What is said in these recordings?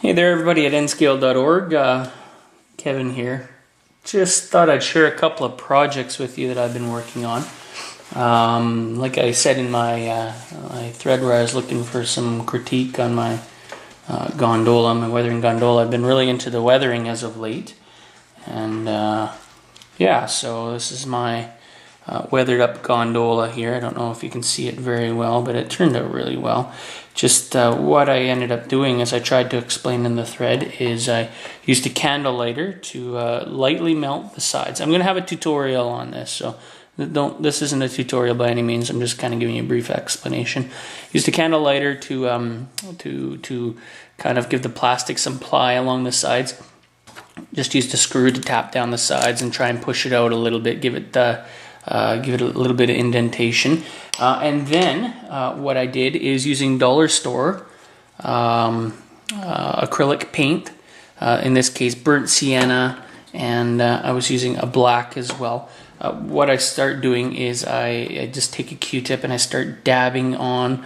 Hey there, everybody at nscale.org. Kevin here. Just thought I'd share a couple of projects with you that I've been working on. Like I said in my thread where I was looking for some critique on my gondola, my weathering gondola, I've been really into the weathering as of late. And yeah, so this is my weathered up gondola here. I don't know if you can see it very well, but it turned out really well. Just what I ended up doing, as I tried to explain in the thread, is I used a candle lighter to lightly melt the sides. I'm going to have a tutorial on this, so this isn't a tutorial by any means. I'm just kind of giving you a brief explanation. Used a candle lighter to kind of give the plastic some ply along the sides. Just used a screw to tap down the sides and try and push it out a little bit, give it a little bit of indentation. And then what I did is using dollar store acrylic paint, in this case burnt sienna, and I was using a black as well. What I start doing is I just take a Q-tip and I start dabbing on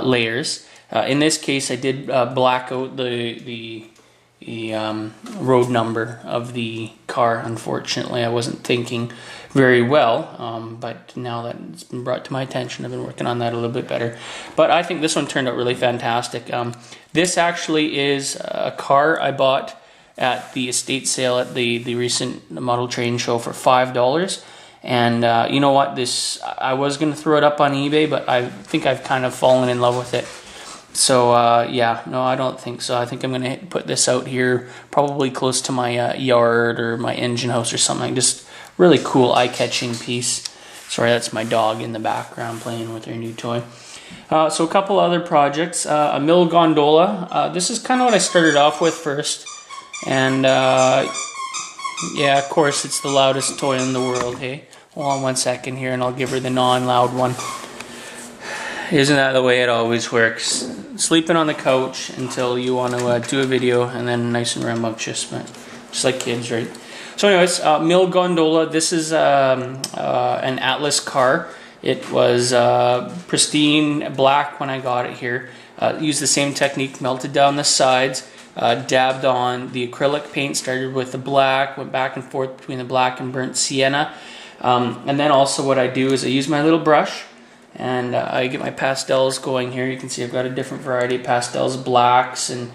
layers. In this case I did black out the road number of the car. Unfortunately, I wasn't thinking very well, but now that it's been brought to my attention, I've been working on that a little bit better. But I think this one turned out really fantastic. This actually is a car I bought at the estate sale at the recent model train show for $5. And you know what, I was going to throw it up on eBay, but I think I've kind of fallen in love with it. So yeah, no, I don't think so. I think I'm going to put this out here probably close to my yard or my engine house or something. Just really cool, eye-catching piece. Sorry, that's my dog in the background playing with her new toy. So a couple other projects. A mill gondola. This is kind of what I started off with first. And yeah, of course, it's the loudest toy in the world, hey? Hold on 1 second here and I'll give her the non-loud one. Isn't that the way it always works? Sleeping on the couch until you want to do a video, and then nice and rambunctious, but just like kids, right? So anyways, mill gondola. This is an Atlas car. It was pristine black when I got it here. Used the same technique, melted down the sides, dabbed on the acrylic paint, started with the black, went back and forth between the black and burnt sienna. And then also what I do is I use my little brush, and I get my pastels going here. You can see I've got a different variety of pastels, blacks and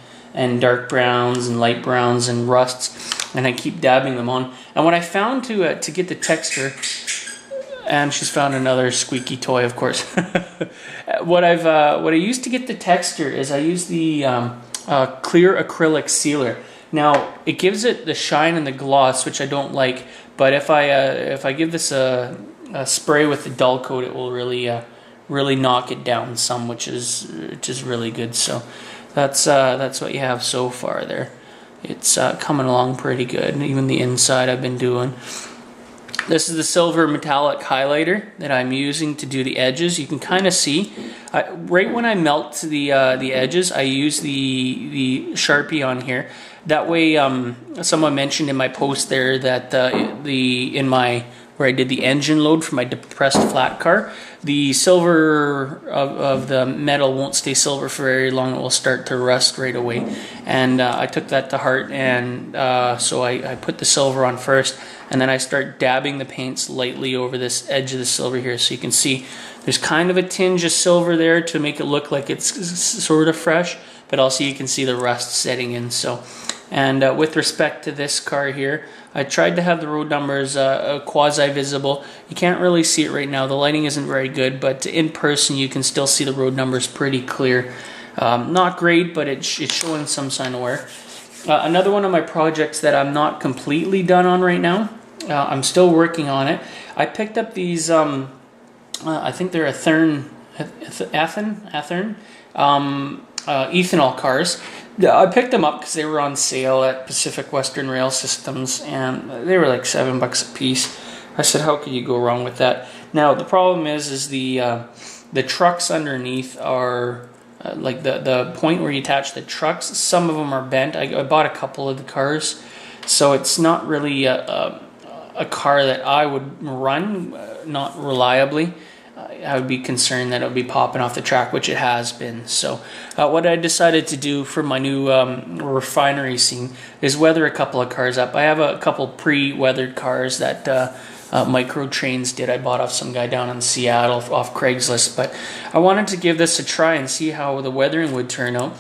dark browns and light browns and rusts, and I keep dabbing them on. And what I found to get the texture, and she's found another squeaky toy, of course. What I used to get the texture is I use the clear acrylic sealer. Now it gives it the shine and the gloss, which I don't like. But if I give this a spray with the dull coat, it will really knock it down some, which is really good. So that's what you have so far there. It's coming along pretty good. Even the inside I've been doing. This is the silver metallic highlighter that I'm using to do the edges. You can kind of see right when I melt the edges, I use the Sharpie on here. That way, someone mentioned in my post there that where I did the engine load for my depressed flat car, the silver of the metal won't stay silver for very long. It will start to rust right away. And I took that to heart, and so I put the silver on first, and then I start dabbing the paints lightly over this edge of the silver here. So you can see there's kind of a tinge of silver there to make it look like it's sort of fresh, but also you can see the rust setting in. So. And with respect to this car here, I tried to have the road numbers quasi-visible. You can't really see it right now. The lighting isn't very good, but in person you can still see the road numbers pretty clear. Not great, but it's showing some sign of wear. Another one of my projects that I'm not completely done on right now, I'm still working on it. I picked up these, I think they're Athearn ethanol cars. I picked them up because they were on sale at Pacific Western Rail Systems, and they were like $7 a piece. I said, how could you go wrong with that? Now the problem is the trucks underneath are like the point where you attach the trucks. Some of them are bent. I bought a couple of the cars, so it's not really a car that I would run, not reliably. I would be concerned that it would be popping off the track, which it has been. So what I decided to do for my new refinery scene is weather a couple of cars up. I have a couple pre-weathered cars that Micro Trains did. I bought off some guy down in Seattle off Craigslist, but I wanted to give this a try and see how the weathering would turn out.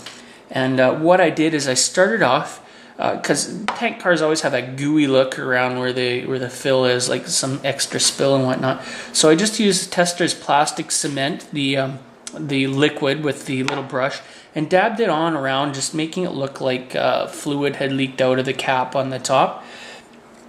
And what I did is I started off, because tank cars always have that gooey look around where the fill is, like some extra spill and whatnot. So I just used Testra's plastic cement, the liquid with the little brush, and dabbed it on around, just making it look like fluid had leaked out of the cap on the top.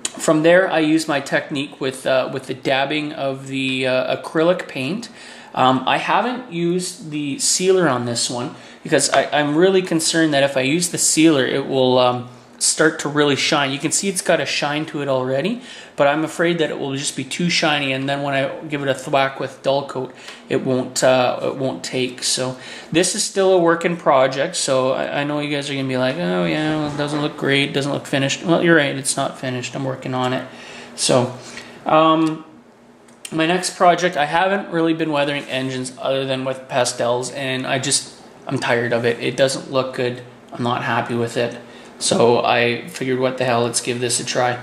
From there, I used my technique with the dabbing of the acrylic paint. I haven't used the sealer on this one because I'm really concerned that if I use the sealer, it will start to really shine. You can see it's got a shine to it already, but I'm afraid that it will just be too shiny, and then when I give it a thwack with dull coat, it won't take. So this is still a work in project. So I know you guys are gonna be like, oh yeah, well, it doesn't look great, doesn't look finished. Well, you're right, it's not finished. I'm working on it. So my next project, I haven't really been weathering engines other than with pastels, and I'm tired of it. It doesn't look good. I'm not happy with it. So I figured, what the hell, let's give this a try.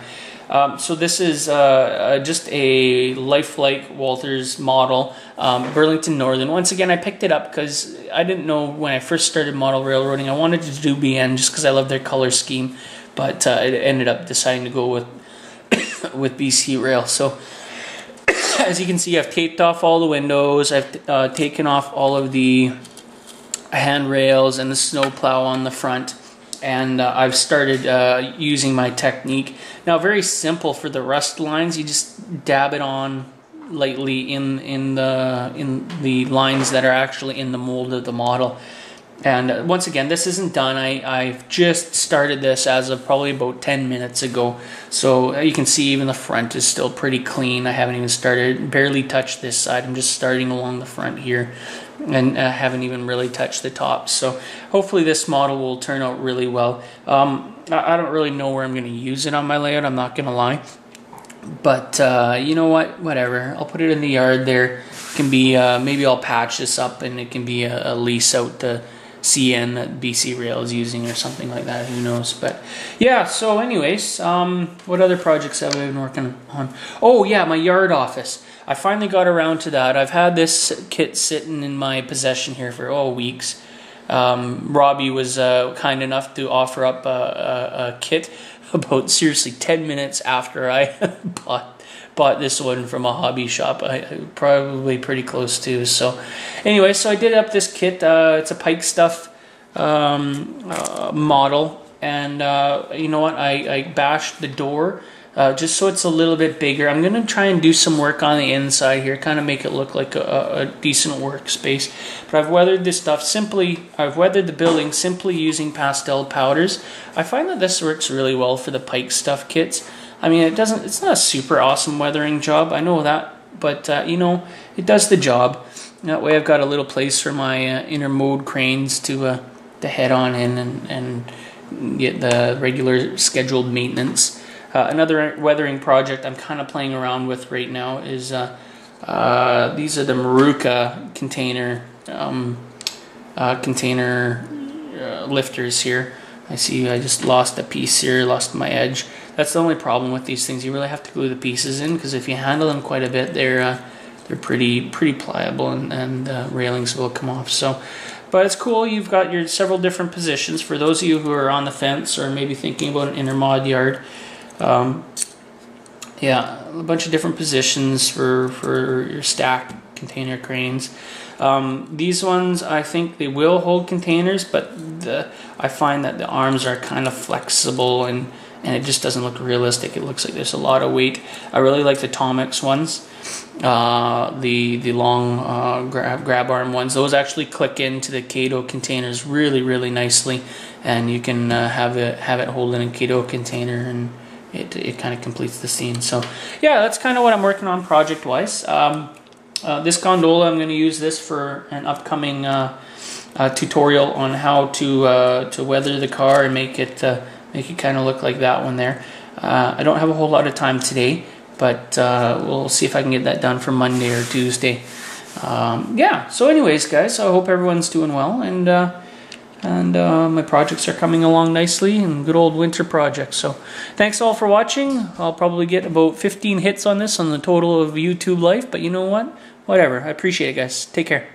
So this is just a lifelike Walthers model, Burlington Northern. Once again, I picked it up because I didn't know when I first started model railroading. I wanted to do BN just because I love their color scheme, but I ended up deciding to go with with BC Rail. So as you can see, I've taped off all the windows. I've taken off all of the handrails and the snow plow on the front. And I've started using my technique. Now, very simple for the rust lines. You just dab it on lightly in the lines that are actually in the mold of the model. And once again, this isn't done. I've just started this as of probably about 10 minutes ago. So you can see even the front is still pretty clean. I haven't even started, barely touched this side. I'm just starting along the front here, and haven't even really touched the top. So hopefully this model will turn out really well. I don't really know where I'm going to use it on my layout, I'm not going to lie. But you know what, whatever. I'll put it in the yard there. It can be, maybe I'll patch this up and it can be a lease out to CN that BC Rail is using or something like that, who knows. But yeah, so anyways, what other projects have I been working on? Oh yeah, my yard office. I finally got around to that. I've had this kit sitting in my possession here for weeks. Robbie was kind enough to offer up a kit about seriously 10 minutes after I bought this one from a hobby shop. Probably pretty close to. So anyway, so I did up this kit. It's a Pike Stuff model, and you know what, I bashed the door just so it's a little bit bigger. I'm going to try and do some work on the inside here, kind of make it look like a decent workspace. But I've weathered this stuff I've weathered the building simply using pastel powders. I find that this works really well for the Pike Stuff kits. I mean, it's not a super awesome weathering job, I know that, but you know, it does the job. That way I've got a little place for my inner mode cranes to head on in and get the regular scheduled maintenance. Another weathering project I'm kind of playing around with right now is these are the Maruka container lifters here. I see I just lost a piece here, lost my edge. That's the only problem with these things. You really have to glue the pieces in, because if you handle them quite a bit, they're pretty pliable, and railings will come off. So, but it's cool. You've got your several different positions for those of you who are on the fence or maybe thinking about an intermod yard. Yeah, a bunch of different positions for your stack container cranes. These ones, I think they will hold containers, but I find that the arms are kind of flexible, and it just doesn't look realistic. It looks like there's a lot of weight. I really like the Tomix ones, the long grab arm ones. Those actually click into the Kato containers really nicely, and you can have it hold in a Kato container, and it kind of completes the scene. So yeah, that's kind of what I'm working on project wise. This gondola, I'm going to use this for an upcoming tutorial on how to weather the car and make it kind of look like that one there. I don't have a whole lot of time today, but we'll see if I can get that done for Monday or Tuesday. Yeah, so anyways, guys, I hope everyone's doing well, and my projects are coming along nicely, and good old winter projects. So thanks all for watching. I'll probably get about 15 hits on this on the total of YouTube life, but you know what? Whatever. I appreciate it, guys. Take care.